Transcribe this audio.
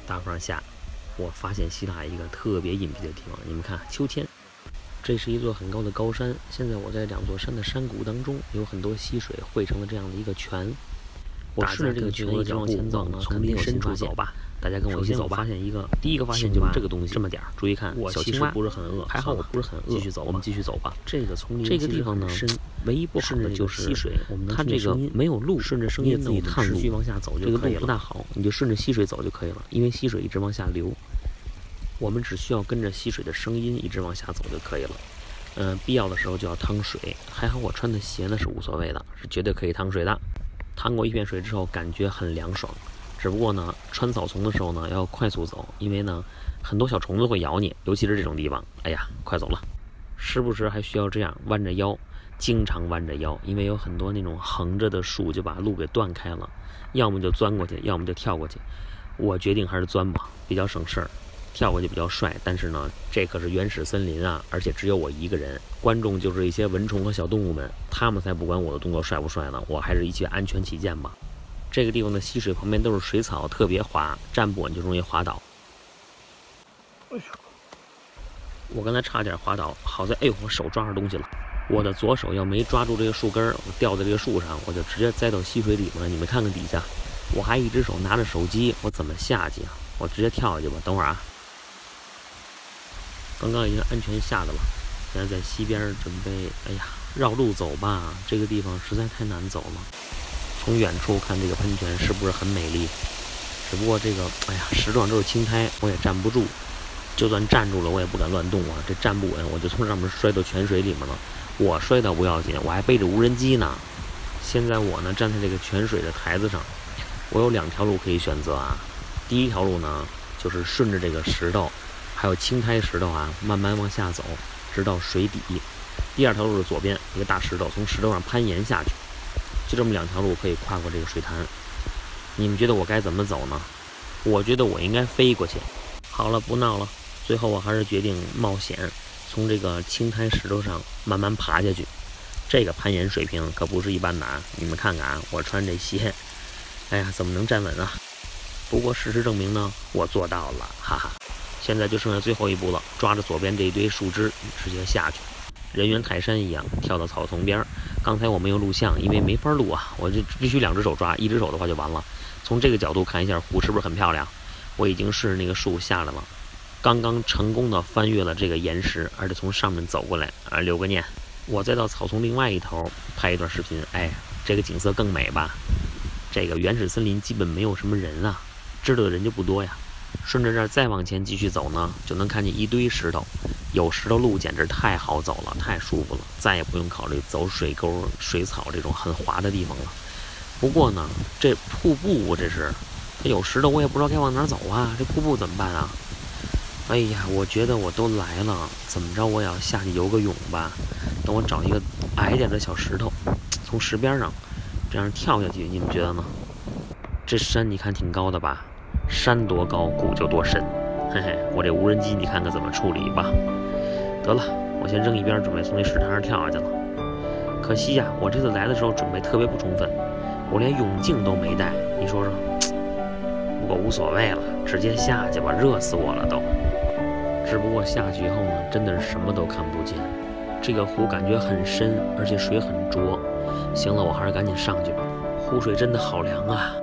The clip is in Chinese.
大风下，我发现希腊一个特别隐蔽的地方。你们看，秋千，这是一座很高的高山。现在我在2座山的山谷当中，有很多溪水汇成了这样的一个泉。我顺着这个泉一直往前走呢，丛林深处走吧。大家跟我一起走吧。第一个发现就是这个东西，这么点儿，注意看，小青蛙不是很饿，还好我不是很饿。继续走，我们继续走吧。这个丛林这个地方呢，唯一不好的就是溪水，它这个没有路，顺着声音自己探路，持续往下走就可以了。这个路不大好，你就顺着溪水走就可以了，因为溪水一直往下流，我们只需要跟着溪水的声音一直往下走就可以了。必要的时候就要趟水，还好我穿的鞋呢是无所谓的，是绝对可以趟水的。趟过一片水之后，感觉很凉爽。只不过呢，穿草丛的时候呢，要快速走，因为呢，很多小虫子会咬你，尤其是这种地方。哎呀，快走了！时不时还需要这样弯着腰，经常弯着腰，因为有很多那种横着的树就把路给断开了，要么就钻过去，要么就跳过去。我决定还是钻吧，比较省事儿。跳过去比较帅，但是呢，这可是原始森林啊，而且只有我一个人，观众就是一些蚊虫和小动物们，他们才不管我的动作帅不帅呢，我还是一切安全起见吧。这个地方的溪水旁边都是水草，特别滑，站不稳就容易滑倒。我刚才差点滑倒，好在我手抓着东西了。我的左手要没抓住这个树根，我掉在这个树上，我就直接栽到溪水里面了。你们看看底下，我还一只手拿着手机，我怎么下去啊？我直接跳下去吧，等会儿啊。刚刚已经安全下的了，现在在溪边准备，绕路走吧。这个地方实在太难走了。从远处看这个喷泉是不是很美丽？只不过这个，石头上都是青苔，我也站不住。就算站住了，我也不敢乱动啊。这站不稳，我就从上面摔到泉水里面了。我摔倒不要紧，我还背着无人机呢。现在我呢站在这个泉水的台子上，我有2条路可以选择啊。第一条路呢，就是顺着这个石头。还有青苔石头啊，慢慢往下走，直到水底。第2条路是左边一个大石头，从石头上攀岩下去。就这么2条路可以跨过这个水潭。你们觉得我该怎么走呢？我觉得我应该飞过去。好了，不闹了。最后我还是决定冒险，从这个青苔石头上慢慢爬下去。这个攀岩水平可不是一般的啊！你们看看啊，我穿这鞋，怎么能站稳啊？不过事实证明呢，我做到了，哈哈。现在就剩下最后一步了，抓着左边这一堆树枝直接下去，人猿泰山一样跳到草丛边。刚才我没有录像，因为没法录啊，我就必须2只手抓，1只手的话就完了。从这个角度看一下湖是不是很漂亮？我已经顺着那个树下来了，刚刚成功的翻越了这个岩石，而且从上面走过来，留个念。我再到草丛另外一头拍一段视频，这个景色更美吧？这个原始森林基本没有什么人啊，知道的人就不多呀。顺着这儿再往前继续走呢，就能看见一堆石头，有石头路简直太好走了，太舒服了，再也不用考虑走水沟、水草这种很滑的地方了。不过呢，这瀑布这是，它有石头，我也不知道该往哪走啊，这瀑布怎么办啊？我觉得我都来了，怎么着我也要下去游个泳吧。等我找一个矮点的小石头，从石边上这样跳下去，你们觉得呢？这山你看挺高的吧？山多高，谷就多深。嘿嘿，我这无人机你看看怎么处理吧。得了，我先扔一边，准备从那石潭上跳下去了。可惜呀，我这次来的时候准备特别不充分，我连泳镜都没带，你说说。不过无所谓了，直接下去吧，热死我了都。只不过下去以后呢，真的是什么都看不见。这个湖感觉很深，而且水很浊。行了，我还是赶紧上去吧。湖水真的好凉啊。